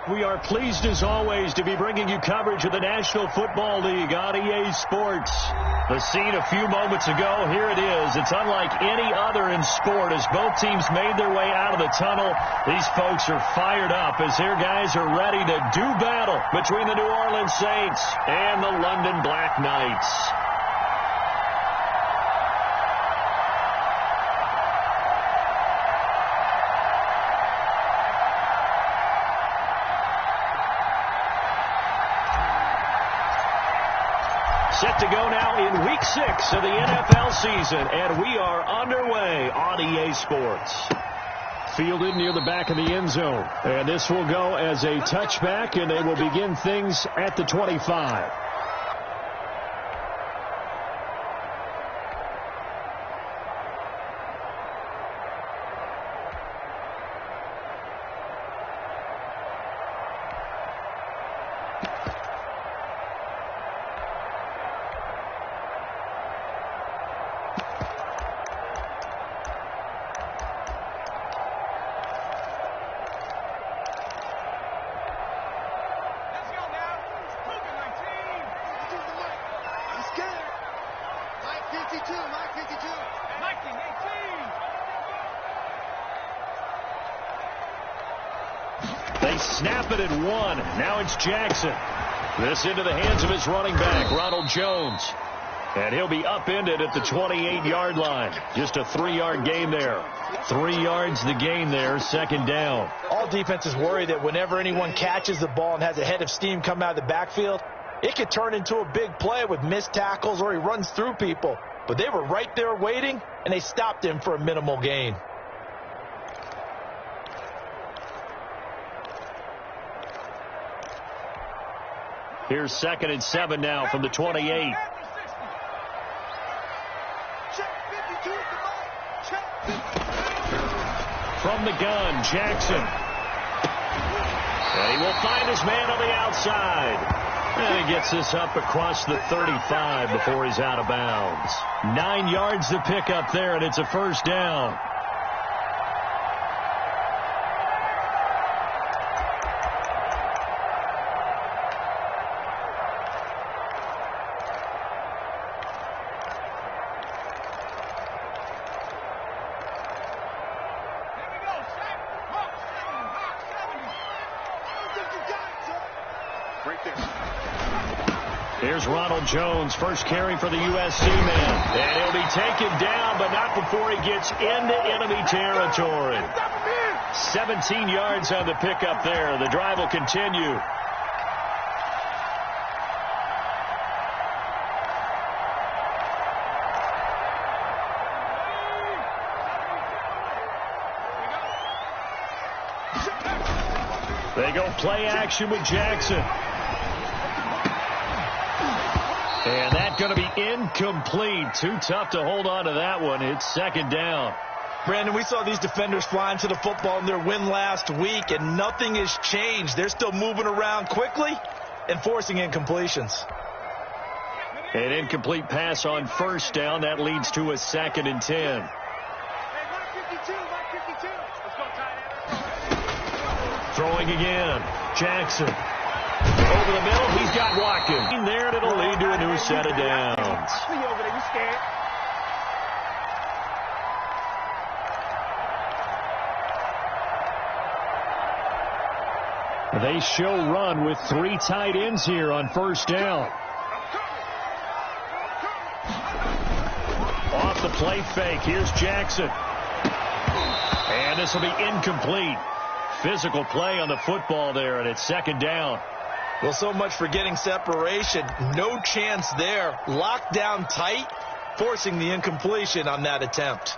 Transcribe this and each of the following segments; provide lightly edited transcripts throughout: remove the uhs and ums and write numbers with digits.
We are pleased as always to be bringing you coverage of the National Football League on EA Sports. The scene a few moments ago, here it is. It's unlike any other in sport as both teams made their way out of the tunnel. These folks are fired up as their guys are ready to do battle between the New Orleans Saints and the London Black Knights. Set to go now in Week 6 of the NFL season, and we are underway on EA Sports. Fielded near the back of the end zone, and this will go as a touchback, and they will begin things at the 25. They snap it at one. Now it's Jackson. This into the hands of his running back, Ronald Jones. And he'll be upended at the 28-yard line. Just a 3-yard gain there. 3 yards the gain there, second down. All defenses worry that whenever anyone catches the ball and has a head of steam come out of the backfield, it could turn into a big play with missed tackles or he runs through people. But they were right there waiting, and they stopped him for a minimal gain. Here's 2nd and 7 now from the 28. From the gun, Jackson. And he will find his man on the outside. And he gets this up across the 35 before he's out of bounds. 9 yards to pick up there, and it's a first down. Here's Ronald Jones, first carry for the USC man. And he'll be taken down, but not before he gets into enemy territory. 17 yards on the pickup there. The drive will continue. They go play action with Jackson. And that's going to be incomplete. Too tough to hold on to that one. It's second down. Brandon, we saw these defenders flying to the football in their win last week, and nothing has changed. They're still moving around quickly and forcing incompletions. An incomplete pass on first down. That leads to a 2nd and 10. Throwing again. Jackson. Over the middle, he's got Watkins. In there, and it'll lead to a new set of downs. They show run with 3 tight ends here on first down. Off the play fake, here's Jackson. And this will be incomplete. Physical play on the football there, and it's second down. Well, so much for getting separation. No chance there. Locked down tight, forcing the incompletion on that attempt.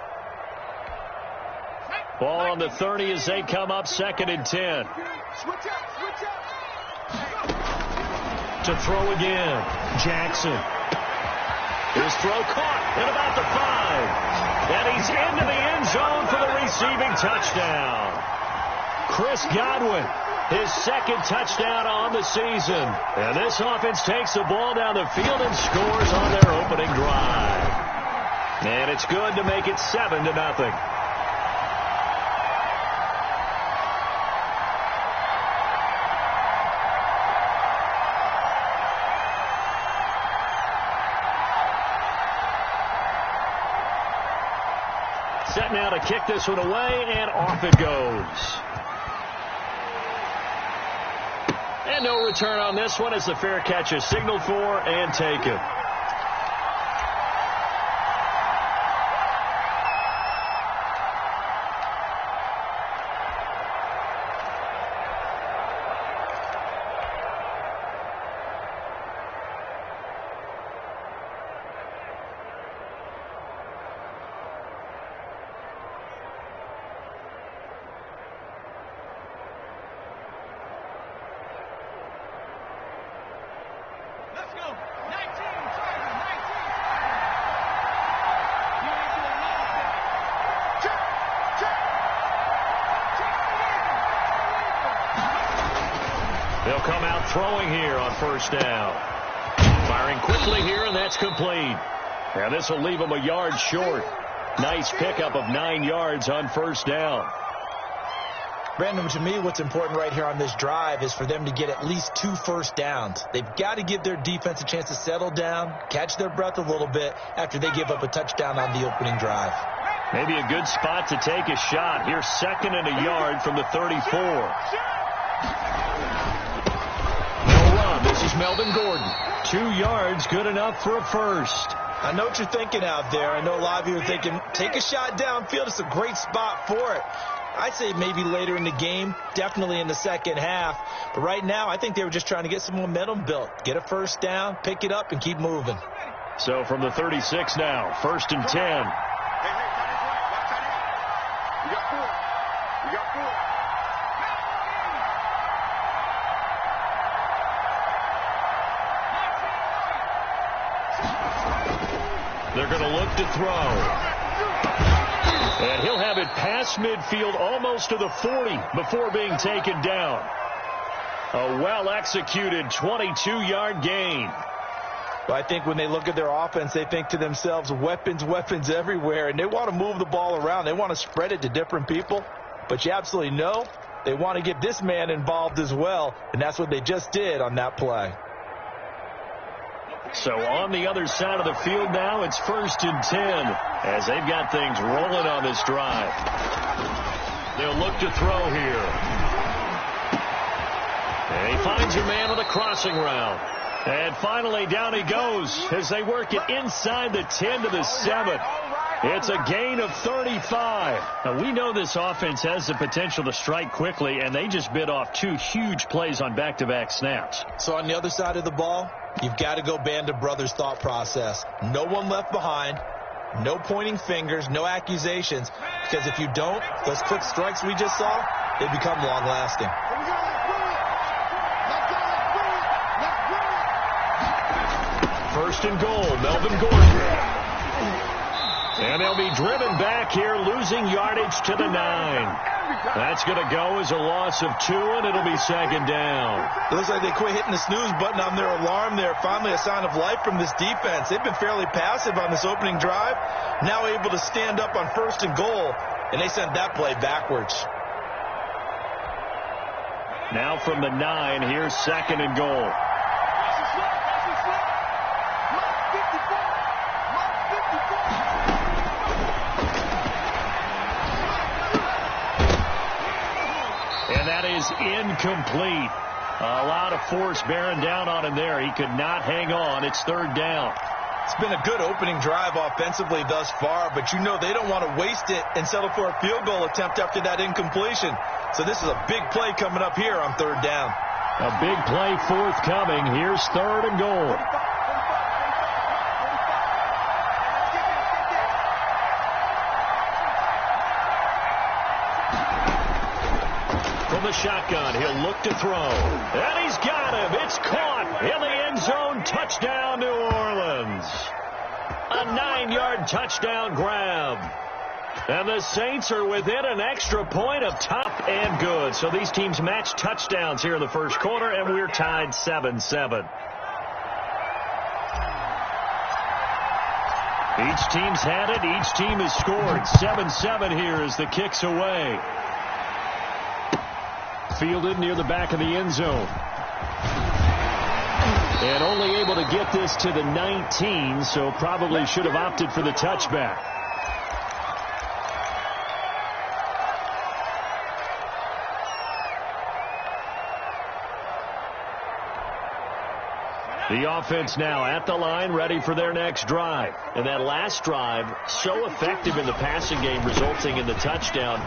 Ball on the 30 as they come up, 2nd and 10. To throw again, Jackson. His throw caught at about the 5. And he's into the end zone for the receiving touchdown. Chris Godwin, his 2nd touchdown on the season. And this offense takes the ball down the field and scores on their opening drive. And it's good to make it 7-0. Set now to kick this one away, and off it goes. And no return on this one as the fair catch is signaled for and taken. They'll come out throwing here on first down. Firing quickly here, and that's complete. Now this will leave them a yard short. Nice pickup of 9 yards on first down. Brandon, to me, what's important right here on this drive is for them to get at least 2 first downs. They've got to give their defense a chance to settle down, catch their breath a little bit after they give up a touchdown on the opening drive. Maybe a good spot to take a shot. Here's 2nd and a yard from the 34. This is Melvin Gordon. 2 yards, good enough for a first. I know what you're thinking out there. I know a lot of you are thinking, take a shot downfield. It's a great spot for it. I'd say maybe later in the game, definitely in the second half. But right now, I think they were just trying to get some momentum built. Get a first down, pick it up, and keep moving. So from the 36 now, 1st and 10. You got 4. You got 4. They're going to look to throw. And he'll have it past midfield almost to the 40 before being taken down. A well-executed 22-yard gain. Well, I think when they look at their offense, they think to themselves, weapons, weapons everywhere, and they want to move the ball around. They want to spread it to different people. But you absolutely know they want to get this man involved as well, and that's what they just did on that play. So on the other side of the field now, it's 1st and 10 as they've got things rolling on this drive. They'll look to throw here. And he finds a man on the crossing route. And finally down he goes as they work it inside the 10 to the 7. It's a gain of 35. Now, we know this offense has the potential to strike quickly, and they just bit off 2 huge plays on back-to-back snaps. So on the other side of the ball, you've got to go Band of Brothers thought process. No one left behind, no pointing fingers, no accusations, because if you don't, those quick strikes we just saw, they become long-lasting. 1st and goal, Melvin Gordon. And they'll be driven back here, losing yardage to the 9. That's going to go as a loss of 2, and it'll be 2nd down. It looks like they quit hitting the snooze button on their alarm there. Finally a sign of life from this defense. They've been fairly passive on this opening drive. Now able to stand up on 1st and goal, and they sent that play backwards. Now from the 9, here's 2nd and goal. Is incomplete. A lot of force bearing down on him there. He could not hang on. It's 3rd down. It's been a good opening drive offensively thus far, but you know they don't want to waste it and settle for a field goal attempt after that incompletion. So this is a big play coming up here on 3rd down. A big play forthcoming. Here's 3rd and goal. From the shotgun, he'll look to throw. And he's got him. It's caught in the end zone. Touchdown, New Orleans. A 9-yard touchdown grab. And the Saints are within an extra point of top and good. So these teams match touchdowns here in the first quarter, and we're tied 7-7. Each team's had it. Each team has scored. 7-7 here as the kick's away. Fielded near the back of the end zone. And only able to get this to the 19, so probably should have opted for the touchback. The offense now at the line, ready for their next drive. And that last drive, so effective in the passing game, resulting in the touchdown.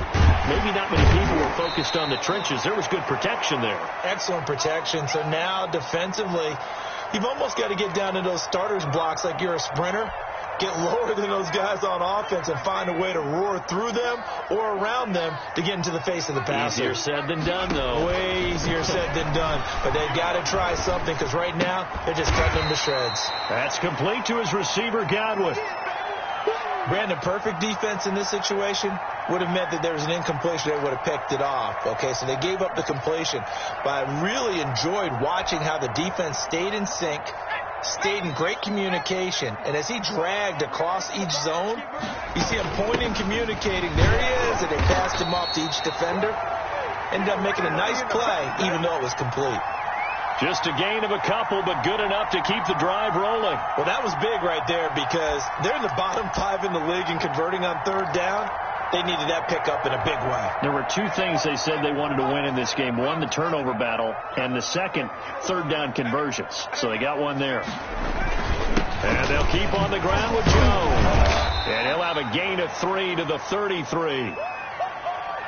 Maybe not many people were focused on the trenches. There was good protection there. Excellent protection. So now defensively, you've almost got to get down to those starters blocks like you're a sprinter. Get lower than those guys on offense and find a way to roar through them or around them to get into the face of the passer. Easier said than done, though. Way easier said than done. But they've got to try something because right now they're just cutting them to shreds. That's complete to his receiver, Godwin. Brandon, perfect defense in this situation would have meant that there was an incompletion. They would have picked it off. Okay, so they gave up the completion. But I really enjoyed watching how the defense stayed in sync, stayed in great communication, and as he dragged across each zone, you see him pointing, communicating. There he is, and they passed him off to each defender. Ended up making a nice play, even though it was complete. Just a gain of a couple, but good enough to keep the drive rolling. Well, that was big right there because they're in the bottom 5 in the league and converting on third down. They needed that pickup in a big way. There were two things they said they wanted to win in this game. One, the turnover battle, and the second, third down conversions. So they got one there. And they'll keep on the ground with Jones. And he'll have a gain of 3 to the 33.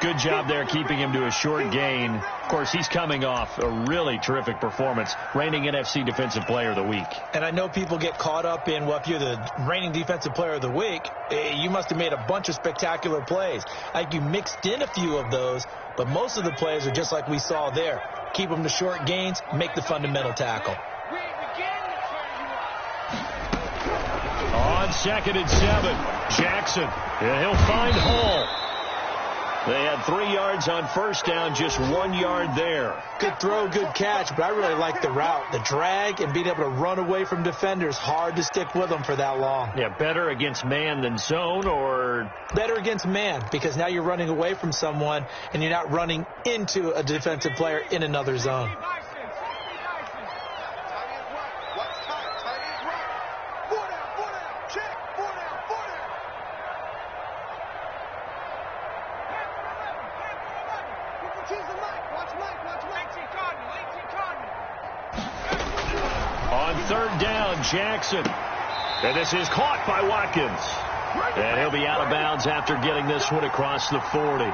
Good job there keeping him to a short gain. Of course, he's coming off a really terrific performance, reigning NFC Defensive Player of the Week. And I know people get caught up in, well, if you're the reigning Defensive Player of the Week, you must have made a bunch of spectacular plays. Like you mixed in a few of those, but most of the plays are just like we saw there. Keep them to short gains, make the fundamental tackle. On 2nd and 7, Jackson. And he'll find Hall. They had 3 yards on first down, just 1 yard there. Good throw, good catch, but I really like the route. The drag and being able to run away from defenders, hard to stick with them for that long. Yeah, better against man than zone, or? Better against man, because now you're running away from someone and you're not running into a defensive player in another zone. On third down, Jackson. And this is caught by Watkins. And he'll be out of bounds after getting this one across the 40.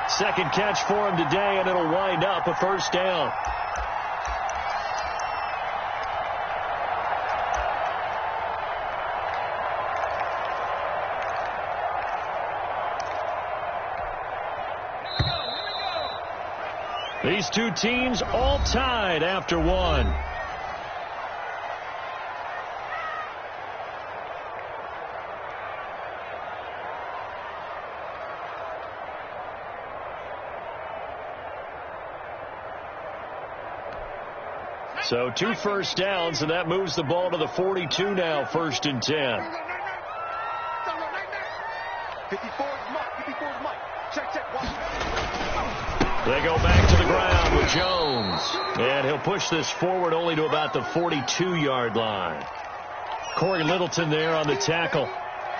Second catch for him today, and it'll wind up a first down. These two teams all tied after one. So 2 first downs, and that moves the ball to the 42 now, 1st and 10. 54's Mike. Check. They go back to the ground with Jones. And he'll push this forward only to about the 42-yard line. Corey Littleton there on the tackle.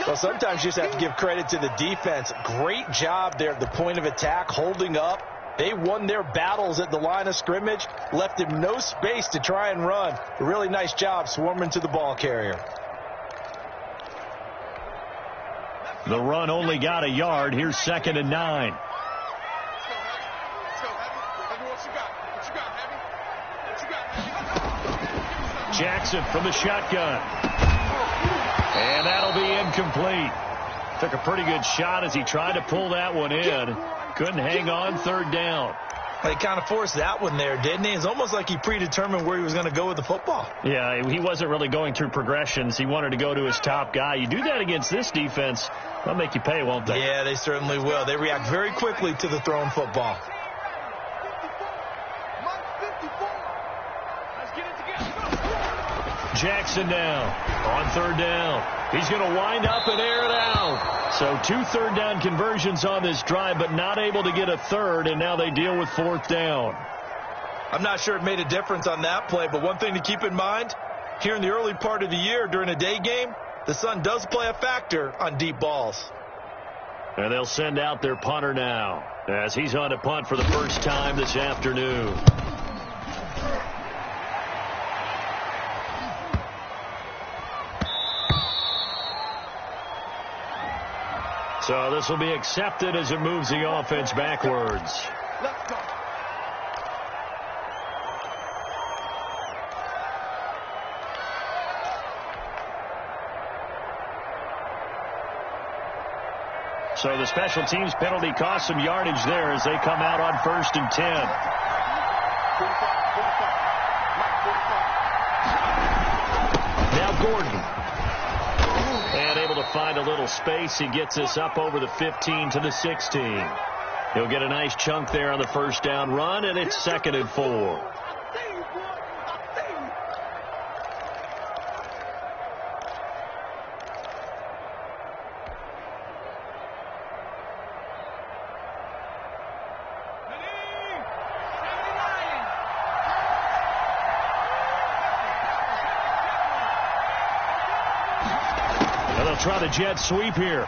Well, sometimes you just have to give credit to the defense. Great job there at the point of attack, holding up. They won their battles at the line of scrimmage, left him no space to try and run. A really nice job swarming to the ball carrier. The run only got a yard. Here's 2nd and 9. Jackson from the shotgun. And that'll be incomplete. Took a pretty good shot as he tried to pull that one in. Couldn't hang on, 3rd down. He kind of forced that one there, didn't he? It's almost like he predetermined where he was going to go with the football. Yeah, he wasn't really going through progressions. He wanted to go to his top guy. You do that against this defense, they'll make you pay, won't they? Yeah, they certainly will. They react very quickly to the thrown football. Jackson now on 3rd down. He's going to wind up and air it out. So 2 third down conversions on this drive, but not able to get a third, and now they deal with 4th down. I'm not sure it made a difference on that play, but one thing to keep in mind, here in the early part of the year during a day game, the sun does play a factor on deep balls. And they'll send out their punter now as he's on to punt for the first time this afternoon. So this will be accepted as it moves the offense backwards. Let's go. So the special teams penalty cost some yardage there as they come out on 1st and 10. 45. Now Gordon. And able to find a little space. He gets this up over the 15 to the 16. He'll get a nice chunk there on the first down run, and it's 2nd and 4. Try the jet sweep here.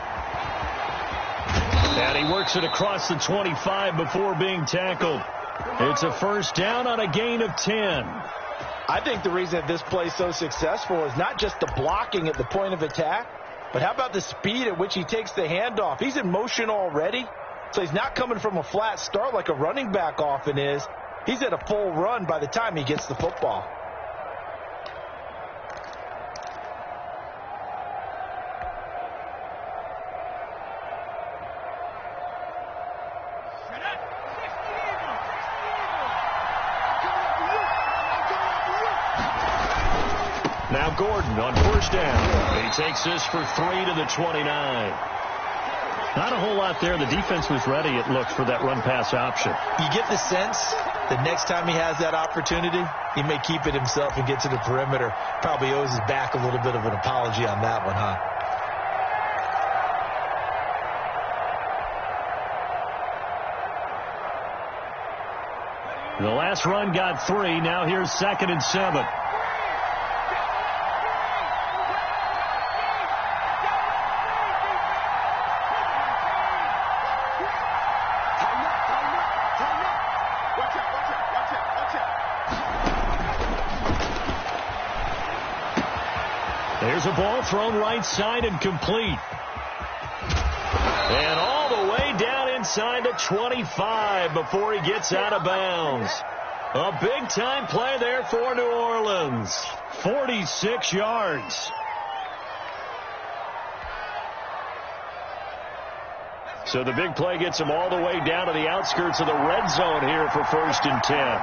And he works it across the 25 before being tackled. It's a first down on a gain of 10. I think the reason that this play is so successful is not just the blocking at the point of attack, but how about the speed at which he takes the handoff? He's in motion already, so he's not coming from a flat start like a running back often is. He's at a full run by the time he gets the football. Now Gordon on first down. He takes this for 3 to the 29. Not a whole lot there. The defense was ready, it looks, for that run-pass option. You get the sense that next time he has that opportunity, he may keep it himself and get to the perimeter. Probably owes his back a little bit of an apology on that one, huh? The last run got 3. Now here's 2nd and 7. There's a ball thrown right side and complete. And all the way down inside the 25 before he gets out of bounds. A big-time play there for New Orleans. 46 yards. So the big play gets him all the way down to the outskirts of the red zone here for 1st and 10.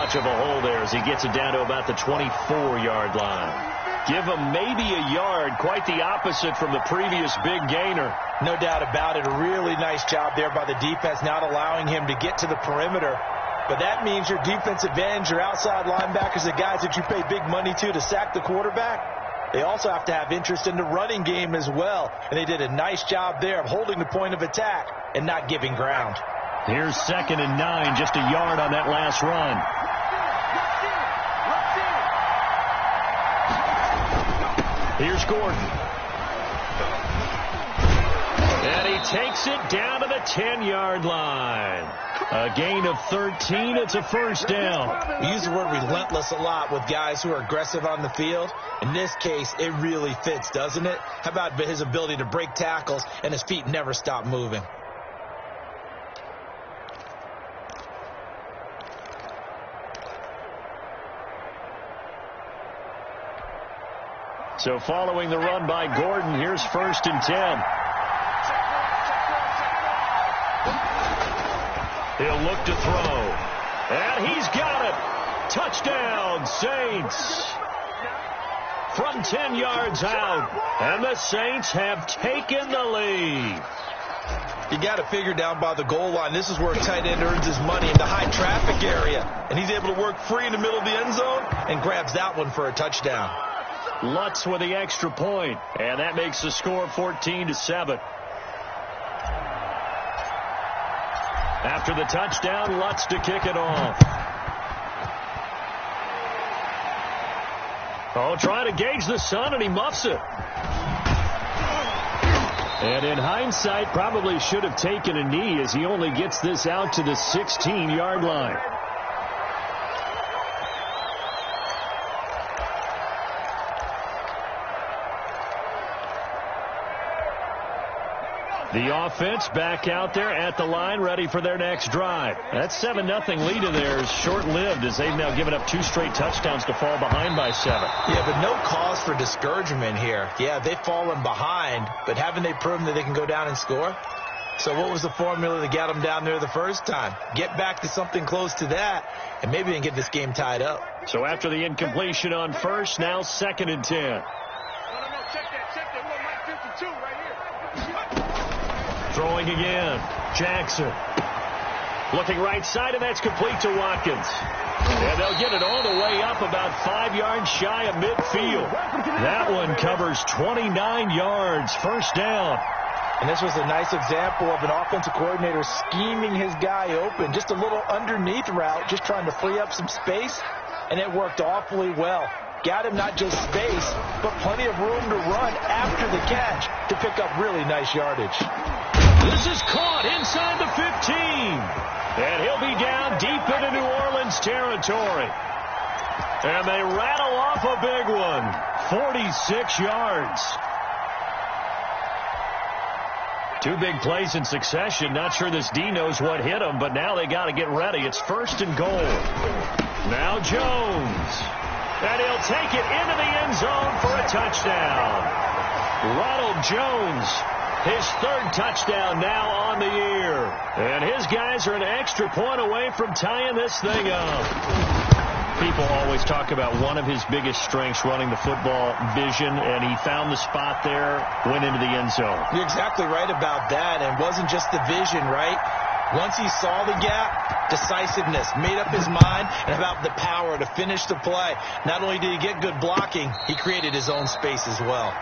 Of a hole there as he gets it down to about the 24-yard line. Give him maybe a yard, quite the opposite from the previous big gainer. No doubt about it. A really nice job there by the defense, not allowing him to get to the perimeter. But that means your defensive ends, your outside linebackers, the guys that you pay big money to sack the quarterback, they also have to have interest in the running game as well. And they did a nice job there of holding the point of attack and not giving ground. Here's 2nd and 9, just a yard on that last run. Here's Gordon. And he takes it down to the 10-yard line. A gain of 13. It's a first down. We use the word relentless a lot with guys who are aggressive on the field. In this case, it really fits, doesn't it? How about his ability to break tackles and his feet never stop moving? So following the run by Gordon, here's 1st and 10. He'll look to throw. And he's got it. Touchdown, Saints. From 10 yards out. And the Saints have taken the lead. You got to figure down by the goal line. This is where a tight end earns his money in the high traffic area. And he's able to work free in the middle of the end zone and grabs that one for a touchdown. Lutz with the extra point, and that makes the score 14-7. After the touchdown, Lutz to kick it off. Oh, trying to gauge the sun, and he muffs it. And in hindsight, probably should have taken a knee as he only gets this out to the 16-yard line. The offense back out there at the line, ready for their next drive. That 7-0 lead of theirs short-lived as they've now given up 2 straight touchdowns to fall behind by 7. Yeah, but no cause for discouragement here. Yeah, they've fallen behind, but haven't they proven that they can go down and score? So what was the formula that got them down there the first time? Get back to something close to that, and maybe they can get this game tied up. So after the incompletion on first, now 2nd and 10. No, check that. One Mike 52 right here. Throwing again. Jackson. Looking right side, and that's complete to Watkins. And they'll get it all the way up about 5 yards shy of midfield. That one covers 29 yards. First down. And this was a nice example of an offensive coordinator scheming his guy open. Just a little underneath route, just trying to free up some space, and it worked awfully well. Got him not just space, but plenty of room to run after the catch to pick up really nice yardage. This is caught inside the 15. And he'll be down deep into New Orleans territory. And they rattle off a big one. 46 yards. 2 big plays in succession. Not sure this D knows what hit him, but now they got to get ready. It's 1st and goal. Now Jones. And he'll take it into the end zone for a touchdown. Ronald Jones, his 3rd touchdown now on the year. And his guys are an extra point away from tying this thing up. People always talk about one of his biggest strengths, running the football, vision, and he found the spot there, went into the end zone. You're exactly right about that, and it wasn't just the vision, right? Once he saw the gap, decisiveness, made up his mind, and about the power to finish the play. Not only did he get good blocking, he created his own space as well.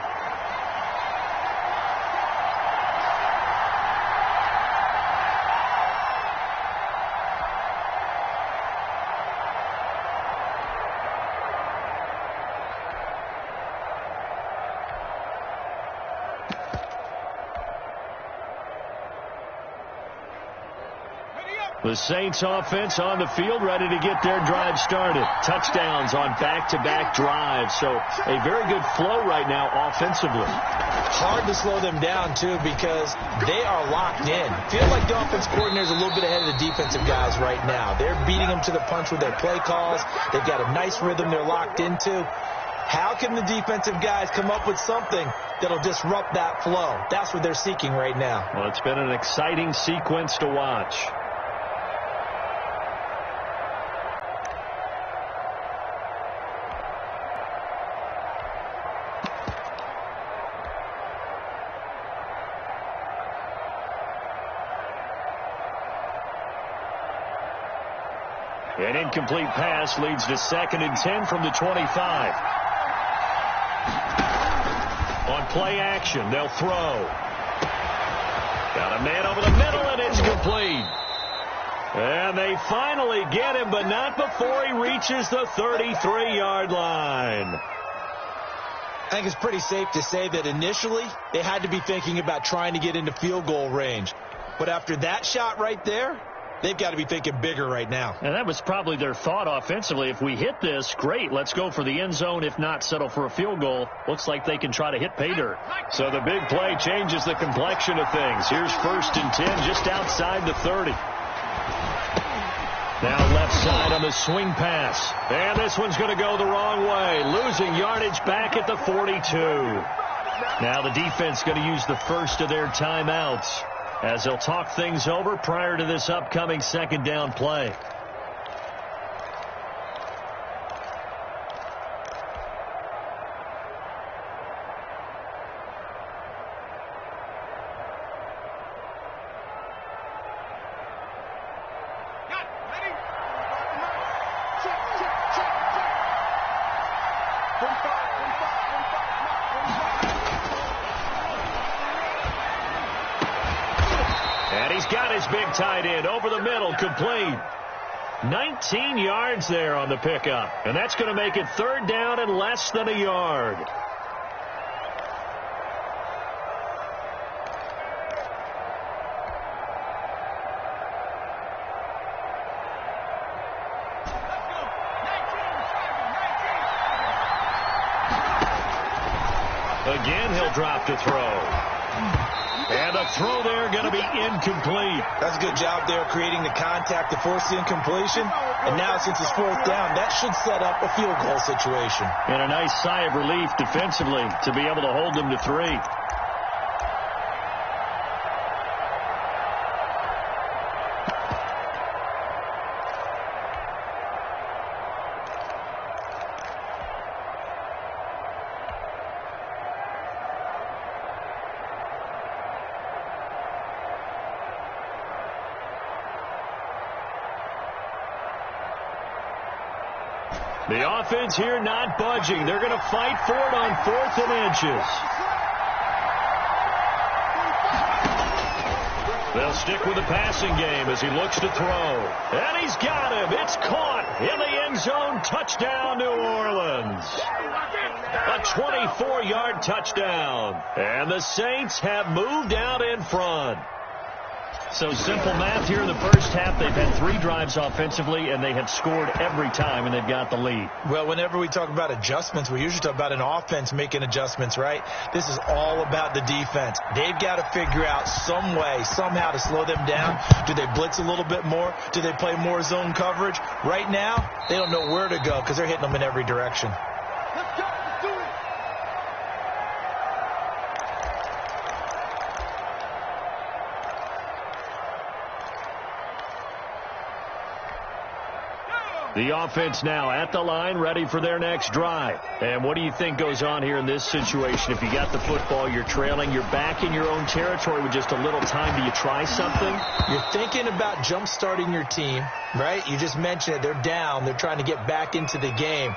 The Saints offense on the field, ready to get their drive started. Touchdowns on back-to-back drives. So a very good flow right now offensively. Hard to slow them down, too, because they are locked in. Feel like the offense coordinator is a little bit ahead of the defensive guys right now. They're beating them to the punch with their play calls. They've got a nice rhythm they're locked into. How can the defensive guys come up with something that'll disrupt that flow? That's what they're seeking right now. Well, it's been an exciting sequence to watch. An incomplete pass leads to 2nd and 10 from the 25. On play action, they'll throw. Got a man over the middle, and it's complete. And they finally get him, but not before he reaches the 33-yard line. I think it's pretty safe to say that initially they had to be thinking about trying to get into field goal range. But after that shot right there, they've got to be thinking bigger right now. And that was probably their thought offensively. If we hit this, great. Let's go for the end zone. If not, settle for a field goal. Looks like they can try to hit pay dirt. So the big play changes the complexion of things. Here's 1st and 10 just outside the 30. Now left side on the swing pass. And this one's going to go the wrong way. Losing yardage back at the 42. Now the defense going to use the first of their timeouts as they'll talk things over prior to this upcoming 2nd down play. And he's got his big tight end over the middle, complete. 19 yards there on the pickup. And that's going to make it 3rd down and less than a yard. Again, he'll drop to throw. And the throw there going to be incomplete. That's a good job there creating the contact to force the incompletion. And now since it's fourth down, that should set up a field goal situation. And a nice sigh of relief defensively to be able to hold them to 3. The offense here not budging. They're going to fight for it on 4th and inches. They'll stick with the passing game as he looks to throw. And he's got him. It's caught in the end zone. Touchdown, New Orleans. A 24-yard touchdown. And the Saints have moved out in front. So simple math here in the first half. They've had 3 drives offensively, and they have scored every time, and they've got the lead. Well, whenever we talk about adjustments, we usually talk about an offense making adjustments, right? This is all about the defense. They've got to figure out some way, somehow to slow them down. Do they blitz a little bit more? Do they play more zone coverage? Right now, they don't know where to go because they're hitting them in every direction. Let's go. Let's do it. The offense now at the line, ready for their next drive. And what do you think goes on here in this situation? If you got the football, you're trailing, you're back in your own territory with just a little time. Do you try something? You're thinking about jump-starting your team, right? You just mentioned it. They're down. They're trying to get back into the game.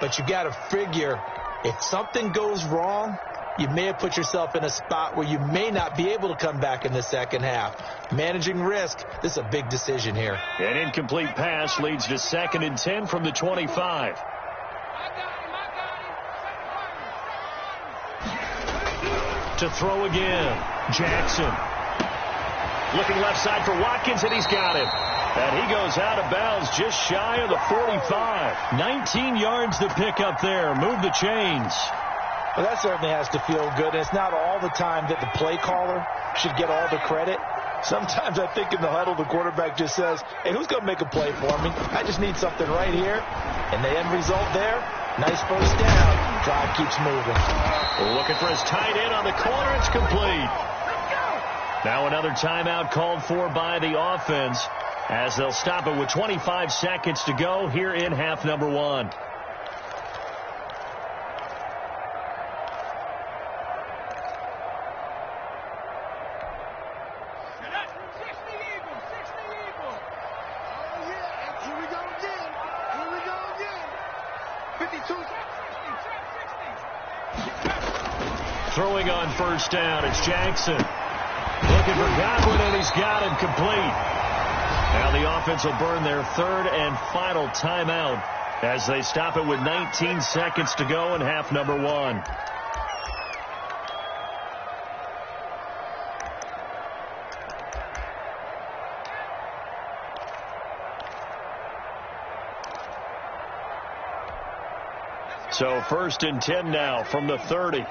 But you got to figure if something goes wrong, you may have put yourself in a spot where you may not be able to come back in the second half. Managing risk, this is a big decision here. An incomplete pass leads to 2nd and 10 from the 25. To throw again, Jackson. Looking left side for Watkins, and he's got him. And he goes out of bounds just shy of the 45. 19 yards to pick up there. Move the chains. Well, that certainly has to feel good. And it's not all the time that the play caller should get all the credit. Sometimes I think in the huddle, the quarterback just says, hey, who's going to make a play for me? I just need something right here. And the end result there, nice first down. Drive keeps moving. Looking for his tight end on the corner. It's complete. Now another timeout called for by the offense as they'll stop it with 25 seconds to go here in half number 1. Throwing on first down, it's Jackson. Looking for Godwin, and he's got him complete. Now the offense will burn their 3rd and final timeout as they stop it with 19 seconds to go in half number 1. So 1st and 10 now from the 30.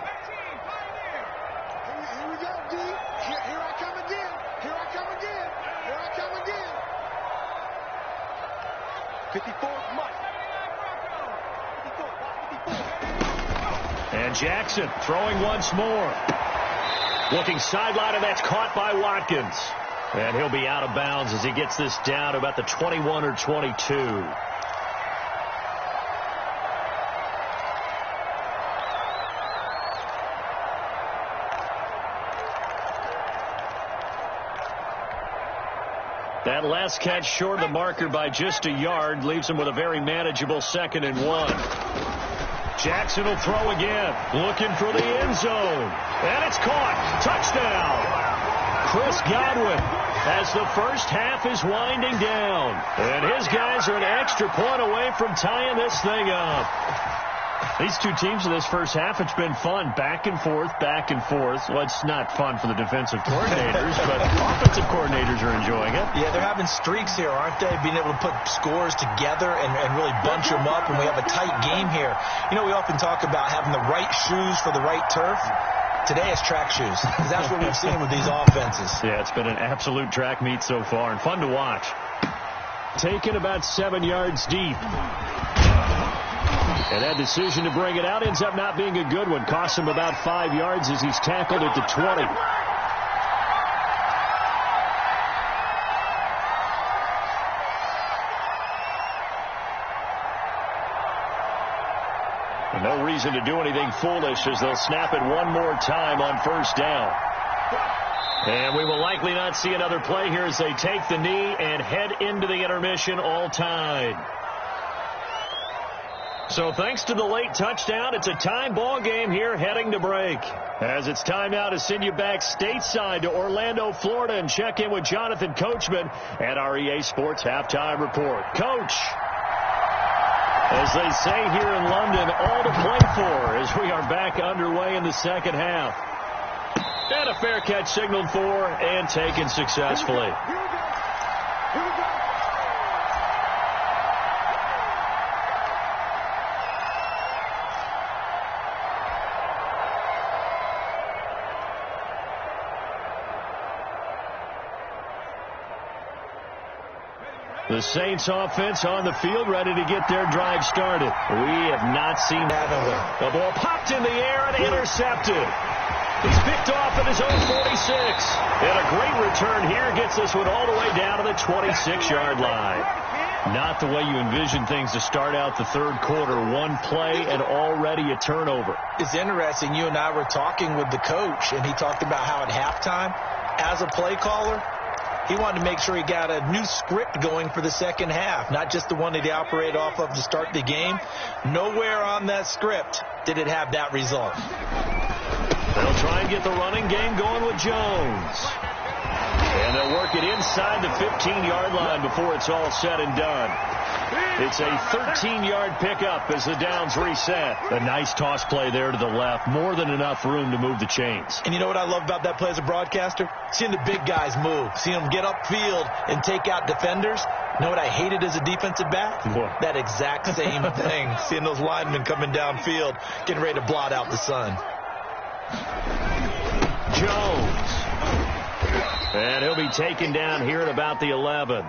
54, Mike. 54. And Jackson throwing once more. Looking sideline, and that's caught by Watkins. And he'll be out of bounds as he gets this down to about the 21 or 22. That last catch short of the marker by just a yard leaves him with a very manageable 2nd and 1. Jackson will throw again, looking for the end zone. And it's caught. Touchdown. Chris Godwin as the first half is winding down. And his guys are an extra point away from tying this thing up. These two teams in this first half, it's been fun. Back and forth, back and forth. Well, it's not fun for the defensive coordinators, but offensive coordinators are enjoying it. Yeah, they're having streaks here, aren't they? Being able to put scores together and really bunch them up, and we have a tight game here. You know, we often talk about having the right shoes for the right turf. Today it's track shoes, because that's what we've seen with these offenses. Yeah, it's been an absolute track meet so far, and fun to watch. Taken about 7 yards deep. And that decision to bring it out ends up not being a good one. Costs him about 5 yards as he's tackled at the 20. And no reason to do anything foolish as they'll snap it one more time on first down. And we will likely not see another play here as they take the knee and head into the intermission all tied. So thanks to the late touchdown, it's a time ball game here heading to break. As it's time now to send you back stateside to Orlando, Florida, and check in with Jonathan Coachman at our EA Sports Halftime Report. Coach, as they say here in London, all to play for as we are back underway in the second half. And a fair catch signaled for and taken successfully. The Saints offense on the field, ready to get their drive started. We have not seen that. The ball popped in the air and intercepted. He's picked off at his own 46. And a great return here gets this one all the way down to the 26-yard line. Not the way you envision things to start out the third quarter. One play and already a turnover. It's interesting. You and I were talking with the coach, and he talked about how at halftime, as a play caller, he wanted to make sure he got a new script going for the second half, not just the one that he operated off of to start the game. Nowhere on that script did it have that result. They'll try and get the running game going with Jones. And they'll work it inside the 15-yard line before it's all said and done. It's a 13-yard pickup as the downs reset. A nice toss play there to the left. More than enough room to move the chains. And you know what I love about that play as a broadcaster? Seeing the big guys move. Seeing them get upfield and take out defenders. You know what I hated as a defensive back? What? That exact same thing. Seeing those linemen coming downfield, getting ready to blot out the sun. Jones. And he'll be taken down here at about the 11.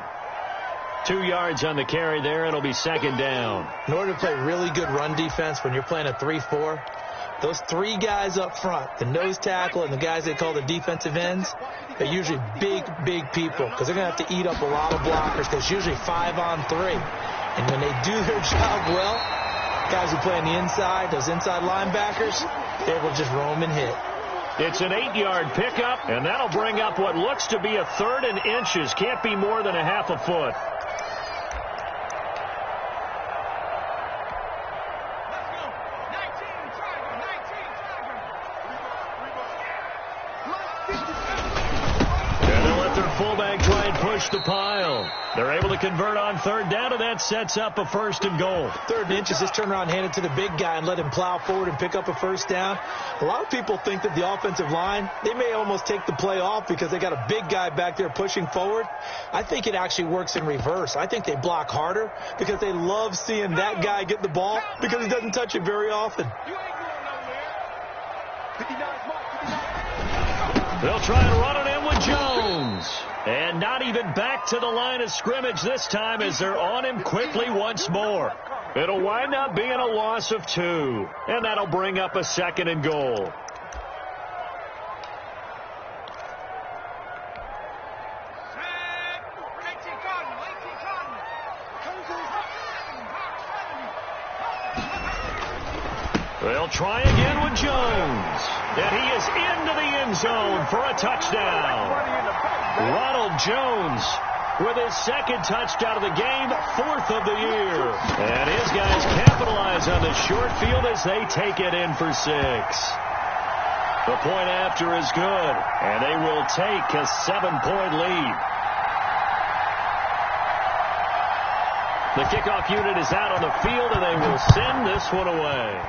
2 yards on the carry there. It'll be second down. In order to play really good run defense when you're playing a 3-4, those three guys up front, the nose tackle and the guys they call the defensive ends, they're usually big, big people because they're going to have to eat up a lot of blockers because it's usually 5-on-3. And when they do their job well, guys who play on the inside, those inside linebackers, they will just roam and hit. It's an 8-yard pickup, and that'll bring up what looks to be a third and inches. Can't be more than a half a foot. Fullback try and push the pile. They're able to convert on third down, and that sets up a first and goal. Third and inches, just turn around and hand it to the big guy and let him plow forward and pick up a first down. A lot of people think that the offensive line, they may almost take the play off because they got a big guy back there pushing forward. I think it actually works in reverse. I think they block harder because they love seeing that guy get the ball because he doesn't touch it very often. They'll try and run it in with Jones. And not even back to the line of scrimmage this time as they're on him quickly once more. It'll wind up being a loss of 2. And that'll bring up a second and goal. They'll try again with Jones. And he is into the end zone for a touchdown. Ronald Jones with his second touchdown of the game, 4th of the year. And his guys capitalize on the short field as they take it in for 6. The point after is good, and they will take a 7-point lead. The kickoff unit is out on the field, and they will send this one away.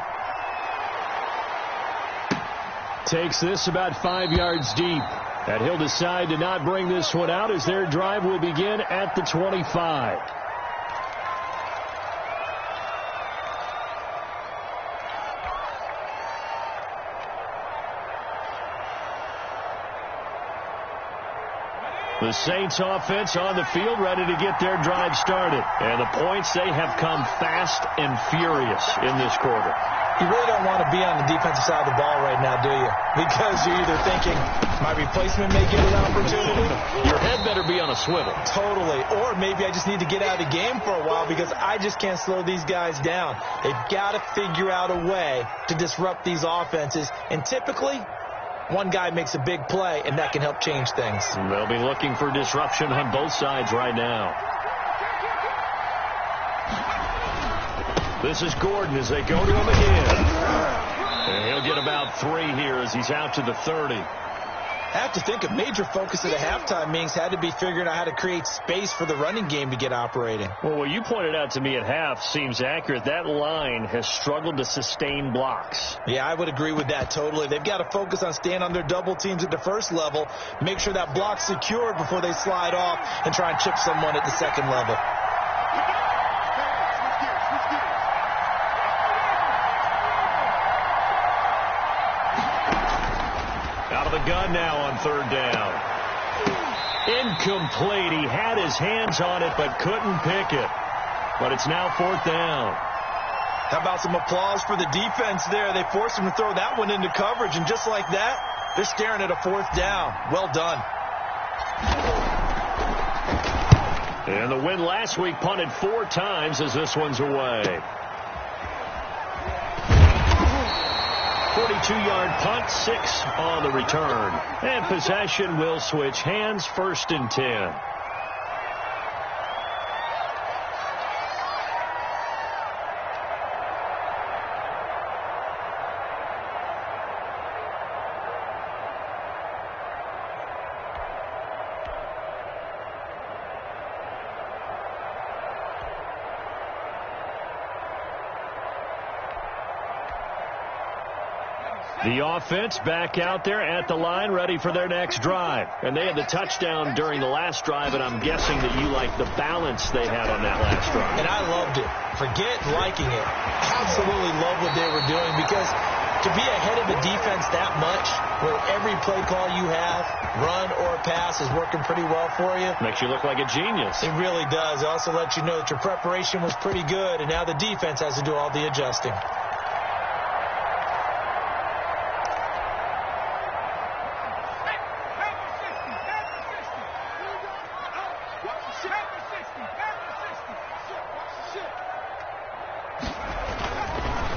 Takes this about 5 yards deep. And he'll decide to not bring this one out as their drive will begin at the 25. The Saints offense on the field ready to get their drive started. And the points, they have come fast and furious in this quarter. You really don't want to be on the defensive side of the ball right now, do you? Because you're either thinking, my replacement may get an opportunity. Your head better be on a swivel. Totally. Or maybe I just need to get out of the game for a while because I just can't slow these guys down. They've got to figure out a way to disrupt these offenses. And typically, one guy makes a big play, and that can help change things. They'll be looking for disruption on both sides right now. This is Gordon as they go to him again. And he'll get about 3 here as he's out to the 30. I have to think a major focus of the halftime meetings had to be figuring out how to create space for the running game to get operating. Well, what you pointed out to me at half seems accurate. That line has struggled to sustain blocks. Yeah, I would agree with that totally. They've got to focus on staying on their double teams at the first level, make sure that block's secured before they slide off and try and chip someone at the second level. Gun now on 3rd down. Incomplete. He had his hands on it but couldn't pick it. But it's now 4th down. How about some applause for the defense there? They forced him to throw that one into coverage, and just like that, they're staring at a 4th down. Well done. And the win last week punted 4 times as this one's away. 42-yard punt, 6 on the return. And possession will switch hands, 1st and 10. The offense back out there at the line, ready for their next drive. And they had the touchdown during the last drive, and I'm guessing that you like the balance they had on that last drive. And I loved it. Forget liking it. Absolutely love what they were doing, because to be ahead of the defense that much, where every play call you have, run or pass, is working pretty well for you. Makes you look like a genius. It really does. It also lets you know that your preparation was pretty good, and now the defense has to do all the adjusting.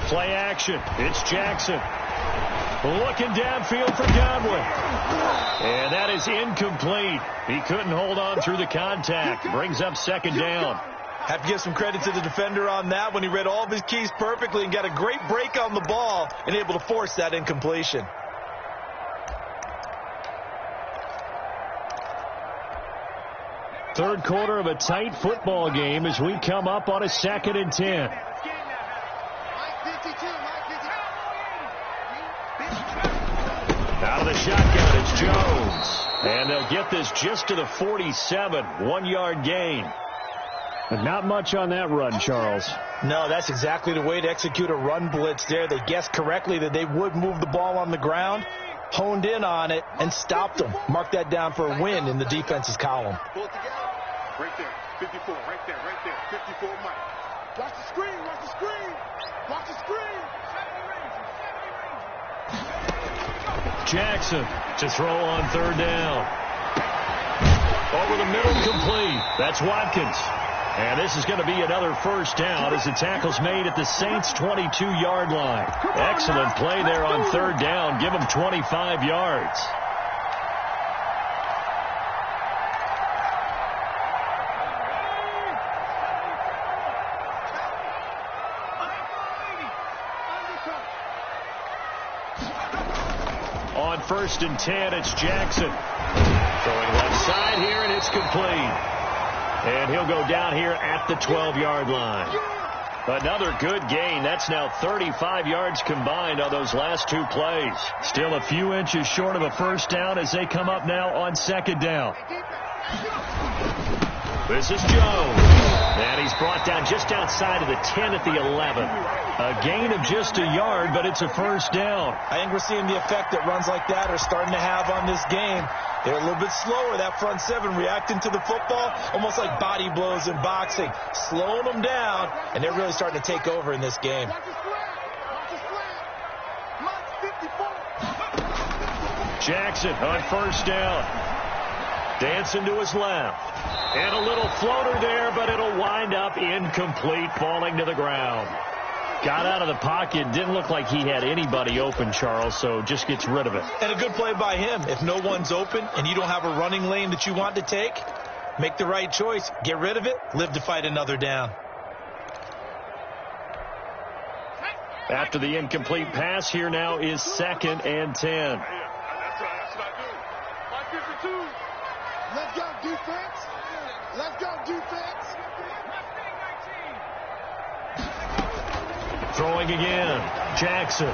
Play action. It's Jackson. Looking downfield for Godwin. And that is incomplete. He couldn't hold on through the contact. Brings up 2nd down. Have to give some credit to the defender on that when he read all of his keys perfectly and got a great break on the ball and able to force that incompletion. Third quarter of a tight football game as we come up on a 2nd and 10. Out of the shotgun, it's Jones. And they'll get this just to the 47. 1-yard gain. But not much on that run, Charles. No, that's exactly the way to execute a run blitz there. They guessed correctly that they would move the ball on the ground, honed in on it, and stopped them. Mark that down for a win in the defense's column. Pull it together. Right there. 54. Right there. 54, Mike. Watch the screen. Watch the screen. Watch the screen. Jackson to throw on 3rd down. Over the middle, complete. That's Watkins. And this is going to be another 1st down as the tackle's made at the Saints' 22-yard line. Excellent play there on 3rd down. Give them 25 yards. On 1st and 10, it's Jackson. Throwing left side here, and it's complete. And he'll go down here at the 12-yard line. Another good gain. That's now 35 yards combined on those last two plays. Still a few inches short of a first down as they come up now on second down. This is Jones. And he's brought down just outside of the 10 at the 11. A gain of just a yard, but it's a first down. I think we're seeing the effect that runs like that are starting to have on this game. They're a little bit slower, that front seven, reacting to the football, almost like body blows in boxing, slowing them down, and they're really starting to take over in this game. Jackson on first down. Dancing to his left. And a little floater there, but it'll wind up incomplete, falling to the ground. Got out of the pocket. Didn't look like he had anybody open, Charles, so just gets rid of it. And a good play by him. If no one's open and you don't have a running lane that you want to take, make the right choice. Get rid of it. Live to fight another down. After the incomplete pass, here now is 2nd and 10. That's what I do. 52. Let's go, defense. Let's go, defense. Throwing again. Jackson.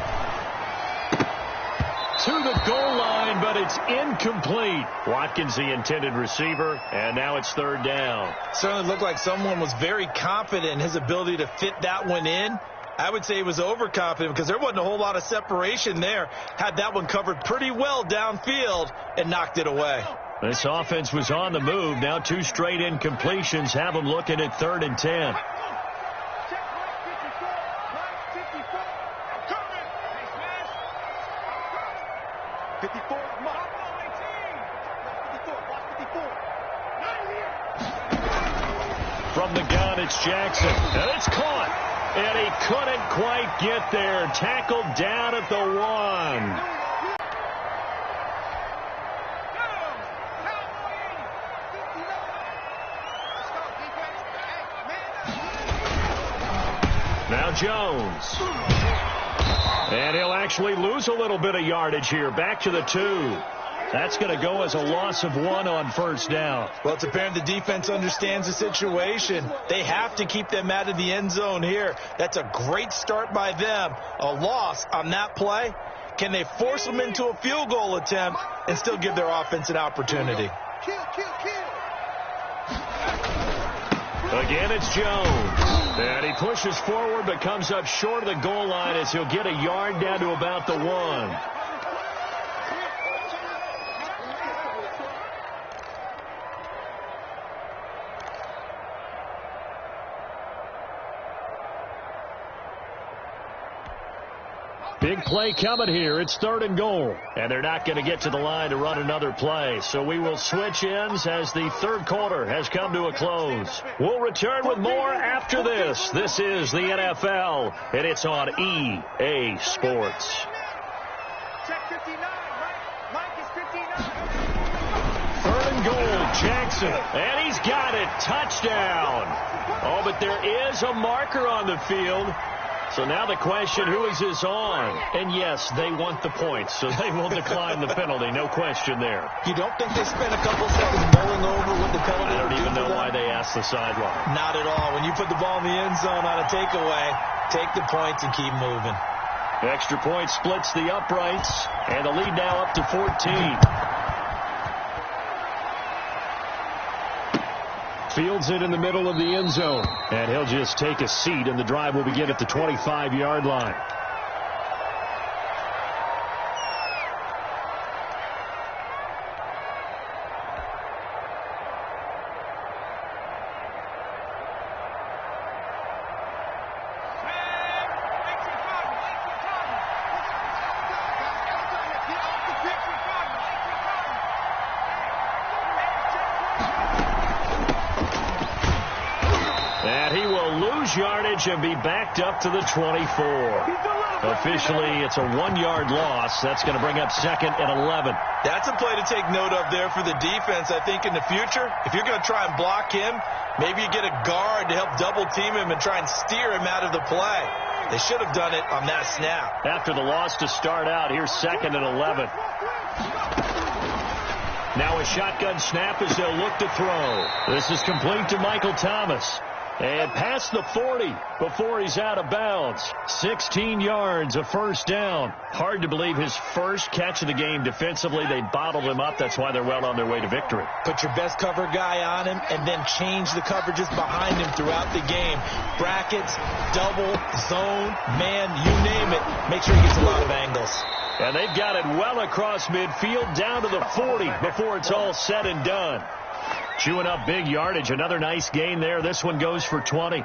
To the goal line, but it's incomplete. Watkins, the intended receiver, and now it's 3rd down. Certainly looked like someone was very confident in his ability to fit that one in. I would say he was overconfident because there wasn't a whole lot of separation there. Had that one covered pretty well downfield and knocked it away. This offense was on the move. Now 2 straight incompletions have them looking at 3rd and 10. From the gun, it's Jackson. And it's caught. And he couldn't quite get there. Tackled down at the 1. Now Jones. And he'll actually lose a little bit of yardage here. Back to the 2. That's going to go as a loss of 1 on first down. Well, it's apparent the defense understands the situation. They have to keep them out of the end zone here. That's a great start by them. A loss on that play. Can they force them into a field goal attempt and still give their offense an opportunity? Again, it's Jones. And he pushes forward but comes up short of the goal line as he'll get a yard down to about the 1. Big play coming here. It's 3rd and goal. And they're not going to get to the line to run another play. So we will switch ends as the 3rd quarter has come to a close. We'll return with more after this. This is the NFL, and it's on EA Sports. Check 59, right? Mike is 59. 3rd and goal, Jackson. And he's got it. Touchdown. Oh, but there is a marker on the field. So now the question, who is this on? And yes, they want the points, so they will decline the penalty. No question there. You don't think they spent a couple seconds mulling over what the penalty? I don't even know why they asked the sideline. Not at all. When you put the ball in the end zone on a takeaway, take the points and keep moving. Extra point splits the uprights, and the lead now up to 14. Fields it in the middle of the end zone. And he'll just take a seat, and the drive will begin at the 25-yard line. Yardage and be backed up to the 24. Officially, it's a 1-yard loss. That's going to bring up 2nd and 11. That's a play to take note of there for the defense. I think in the future, if you're going to try and block him, maybe you get a guard to help double team him and try and steer him out of the play. They should have done it on that snap. After the loss to start out, here's 2nd and 11. Now a shotgun snap as they'll look to throw. This is complete to Michael Thomas. And past the 40 before he's out of bounds. 16 yards, a first down. Hard to believe his first catch of the game defensively. They bottled him up. That's why they're well on their way to victory. Put your best cover guy on him and then change the coverages behind him throughout the game. Brackets, double, zone, man, you name it. Make sure he gets a lot of angles. And they've got it well across midfield down to the 40 before it's all said and done. Chewing up big yardage. Another nice gain there. This one goes for 20.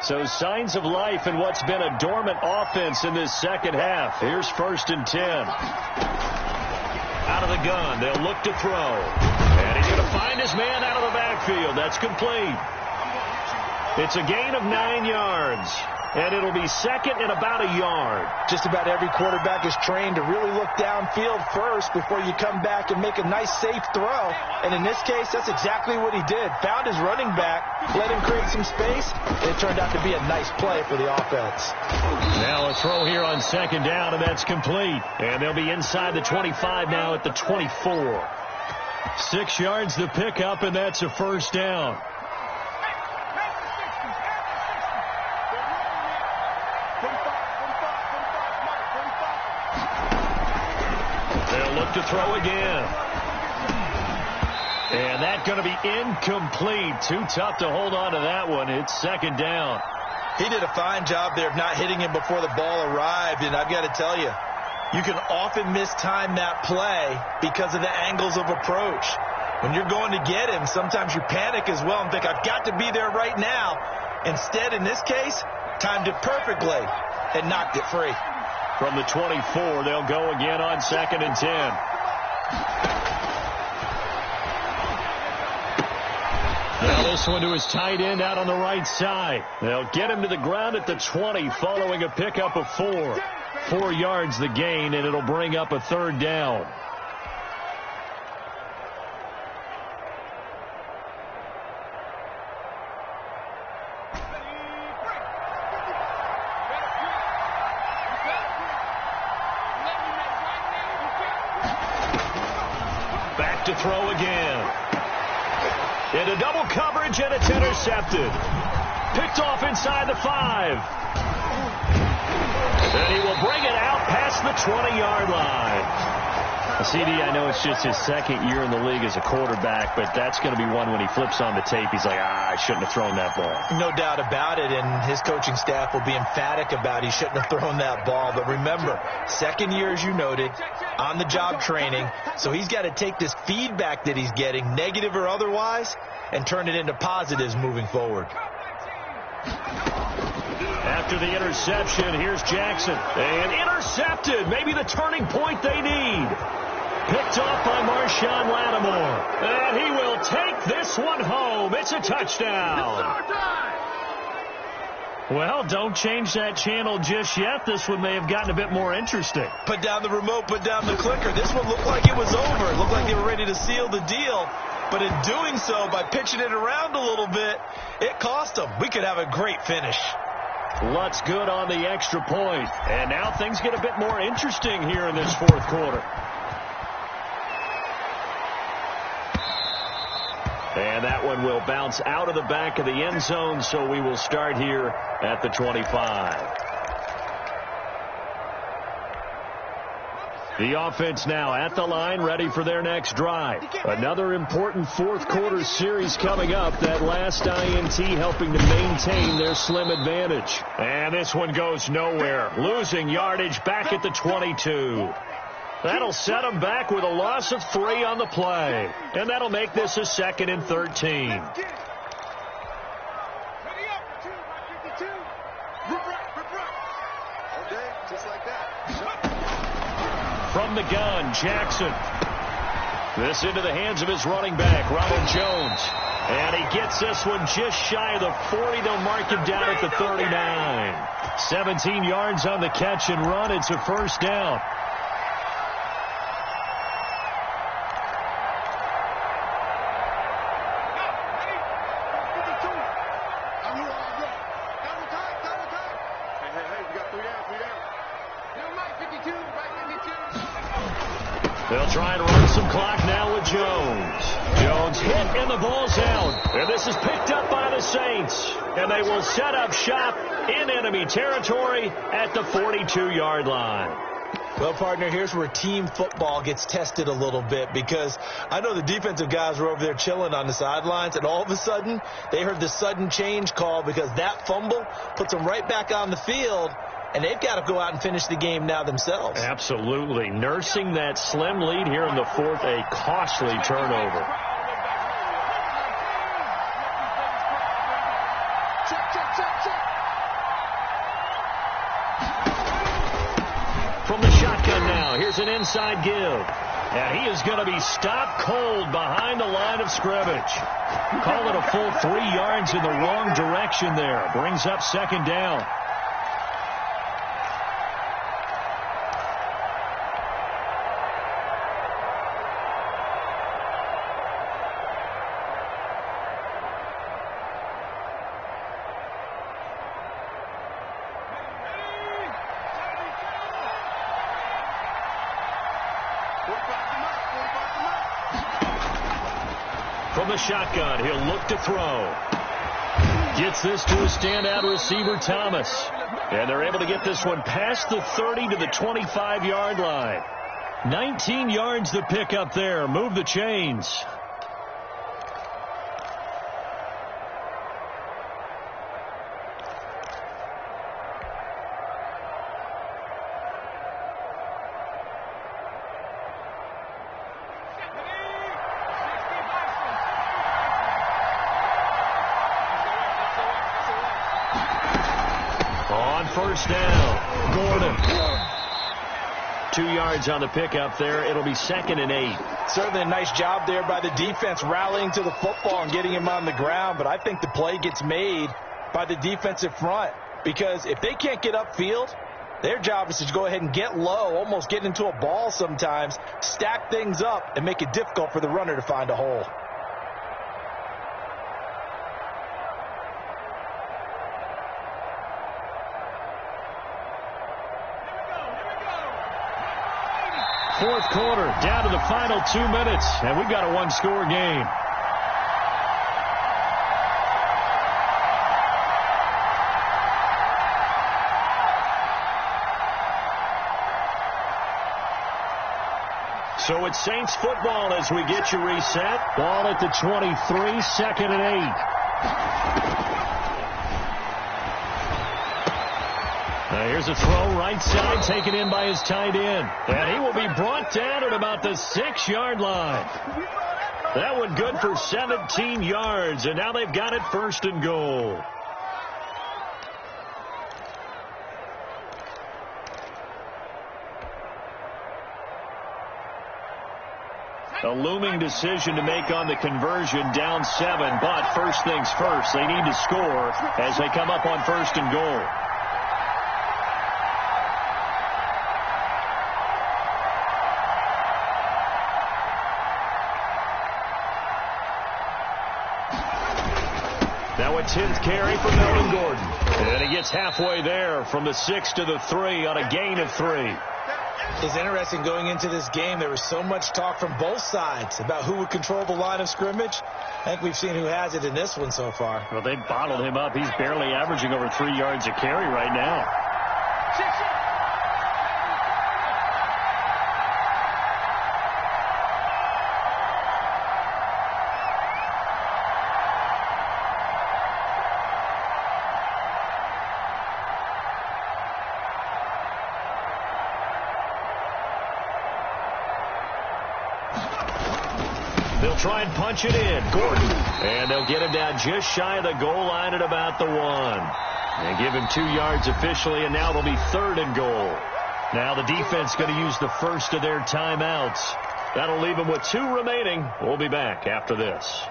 So signs of life in what's been a dormant offense in this second half. Here's 1st and 10. Out of the gun. They'll look to throw. And he's going to find his man out of the backfield. That's complete. It's a gain of 9 yards. And it'll be second and about a yard. Just about every quarterback is trained to really look downfield first before you come back and make a nice, safe throw. And in this case, that's exactly what he did. Found his running back, let him create some space, and it turned out to be a nice play for the offense. Now a throw here on 2nd down, and that's complete. And they'll be inside the 25 now at the 24. 6 yards the pickup, and that's a first down. To throw again. And that's going to be incomplete. Too tough to hold on to that one. It's 2nd down. He did a fine job there of not hitting him before the ball arrived. And I've got to tell you, you can often mistime that play because of the angles of approach. When you're going to get him, sometimes you panic as well and think, I've got to be there right now. Instead, in this case, timed it perfectly and knocked it free. From the 24, they'll go again on 2nd and 10. Now this one to his tight end out on the right side. They'll get him to the ground at the 20 following a pickup of 4. 4 yards the gain, and it'll bring up a 3rd down. To throw again. Into double coverage, and it's intercepted. Picked off inside the 5. And he will bring it out past the 20-yard line. CD, I know it's just his 2nd year in the league as a quarterback, but that's going to be one when he flips on the tape, he's like, I shouldn't have thrown that ball. No doubt about it, and his coaching staff will be emphatic about he shouldn't have thrown that ball. But remember, 2nd year, as you noted, on-the-job training, so he's got to take this feedback that he's getting, negative or otherwise, and turn it into positives moving forward. After the interception, here's Jackson. And intercepted. Maybe the turning point they need. Picked off by Marshawn Lattimore. And he will take this one home. It's a touchdown. Well, don't change that channel just yet. This one may have gotten a bit more interesting. Put down the remote, put down the clicker. This one looked like it was over. It looked like they were ready to seal the deal. But in doing so, by pitching it around a little bit, it cost them. We could have a great finish. Lutz good on the extra point. And now things get a bit more interesting here in this 4th quarter. And that one will bounce out of the back of the end zone, so we will start here at the 25. The offense now at the line, ready for their next drive. Another important 4th quarter series coming up. That last INT helping to maintain their slim advantage. And this one goes nowhere. Losing yardage back at the 22. That'll set them back with a loss of 3 on the play. And that'll make this a 2nd and 13. From the gun, Jackson. This into the hands of his running back, Ronald Jones. And he gets this one just shy of the 40. They'll mark him down at the 39. 17 yards on the catch and run. It's a first down. They'll try and run some clock now with Jones. Jones hit and the ball's out. And this is picked up by the Saints. And they will set up shop in enemy territory at the 42-yard line. Well, partner, here's where team football gets tested a little bit, because I know the defensive guys were over there chilling on the sidelines, and all of a sudden they heard the sudden change call because that fumble puts them right back on the field, and they've got to go out and finish the game now themselves. Absolutely. Nursing that slim lead here in the fourth, a costly turnover. From the shotgun now, here's an inside give. And he is going to be stopped cold behind the line of scrimmage. Call it a full 3 yards in the wrong direction there. Brings up second down. From the shotgun, he'll look to throw. Gets this to a standout receiver, Thomas. And they're able to get this one past the 30 to the 25-yard line. 19 yards to pick up there. Move the chains. First down, Gordon. 2 yards on the pickup there. It'll be 2nd and 8. Certainly a nice job there by the defense rallying to the football and getting him on the ground, but I think the play gets made by the defensive front, because if they can't get upfield, their job is to go ahead and get low, almost get into a ball sometimes, stack things up, and make it difficult for the runner to find a hole. Fourth quarter, down to the final 2 minutes, and we've got a one-score game. So it's Saints football as we get you reset. Ball at the 23, 2nd and 8. Here's a throw right side, taken in by his tight end. And he will be brought down at about the 6-yard line. That one good for 17 yards, and now they've got it 1st and goal. A looming decision to make on the conversion, down 7, but first things first, they need to score as they come up on 1st and goal. Now a 10th carry for Melvin Gordon. And he gets halfway there from the 6 to the 3 on a gain of 3. It's interesting going into this game. There was so much talk from both sides about who would control the line of scrimmage. I think we've seen who has it in this one so far. Well, they bottled him up. He's barely averaging over 3 yards a carry right now. They'll try and punch it in. Gordon. And they'll get him down just shy of the goal line at about the 1. And give him 2 yards officially, and now it'll be 3rd and goal. Now the defense going to use the first of their timeouts. That'll leave them with 2 remaining. We'll be back after this.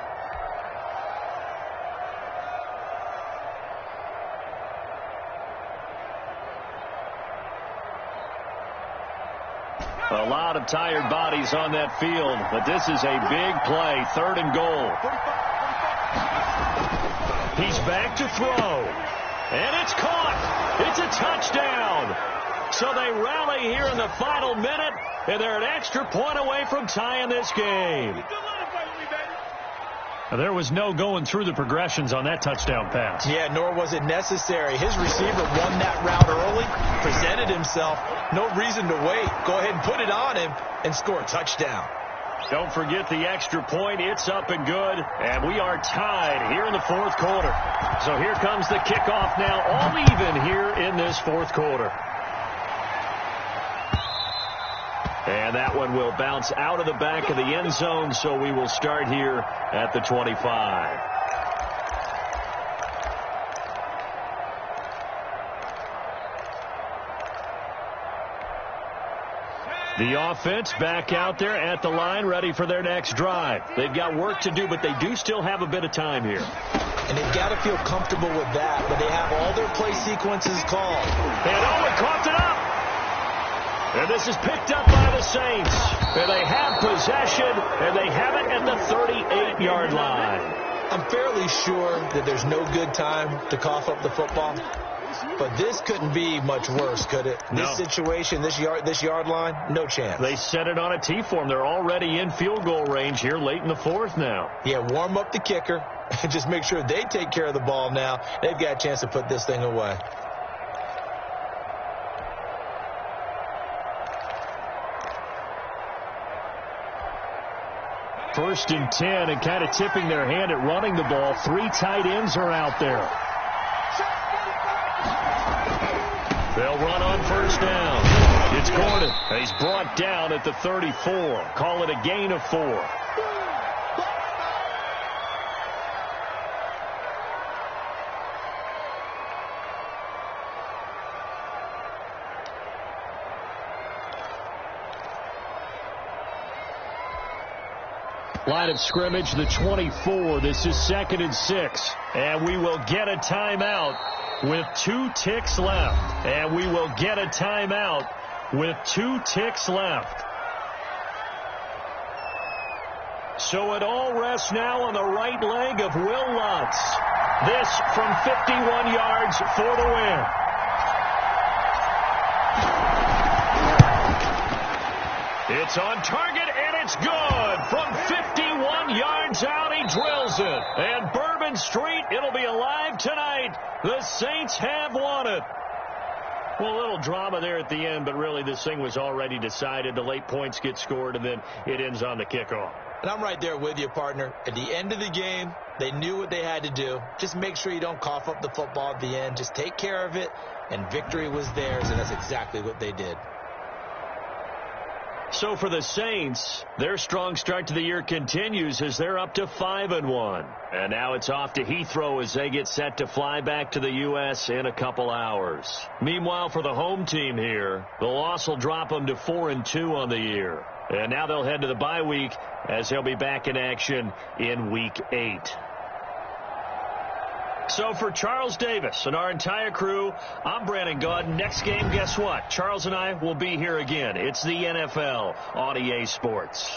A lot of tired bodies on that field, but this is a big play. 3rd and goal. He's back to throw. And it's caught. It's a touchdown. so they rally here in the final minute, and they're an extra point away from tying this game. There was no going through the progressions on that touchdown pass. Yeah, nor was it necessary. His receiver won that route early, presented himself. No reason to wait. Go ahead and put it on him and score a touchdown. Don't forget the extra point. It's up and good, and we are tied here in the fourth quarter. So here comes the kickoff now, all even here in this fourth quarter. And that one will bounce out of the back of the end zone, so we will start here at the 25. The offense back out there at the line, ready for their next drive. They've got work to do, but they do still have a bit of time here. And they've got to feel comfortable with that, but they have all their play sequences called. And Owen coughed it up. And this is picked up by the Saints. And they have possession, and they have it at the 38-yard line. I'm fairly sure that there's no good time to cough up the football. But this couldn't be much worse, could it? No. This situation, this yard line, no chance. They set it on a T-form. They're already in field goal range here late in the fourth now. Yeah, warm up the kicker. Just make sure they take care of the ball now. They've got a chance to put this thing away. First and 10, and kind of tipping their hand at running the ball. Three tight ends are out there. They'll run on first down. It's Gordon. He's brought down at the 34. Call it a gain of 4. Line of scrimmage, the 24. This is 2nd and 6. And we will get a timeout with 2 ticks left. And we will get a timeout with 2 ticks left. So it all rests now on the right leg of Will Lutz. This from 51 yards for the win. It's on target, and it's good. From 51 yards out, he drills it. And Bourbon Street, it'll be alive tonight. The Saints have won it. Well, a little drama there at the end, but really this thing was already decided. The late points get scored, and then it ends on the kickoff. And I'm right there with you, partner. At the end of the game, they knew what they had to do. Just make sure you don't cough up the football at the end. Just take care of it, and victory was theirs, and that's exactly what they did. So for the Saints, their strong start to the year continues as they're up to 5-1. And now it's off to Heathrow as they get set to fly back to the U.S. in a couple hours. Meanwhile, for the home team here, the loss will drop them to 4-2 on the year. And now they'll head to the bye week as they'll be back in action in Week 8. So for Charles Davis and our entire crew, I'm Brandon Gaudin. Next game, guess what? Charles and I will be here again. It's the NFL on EA Sports.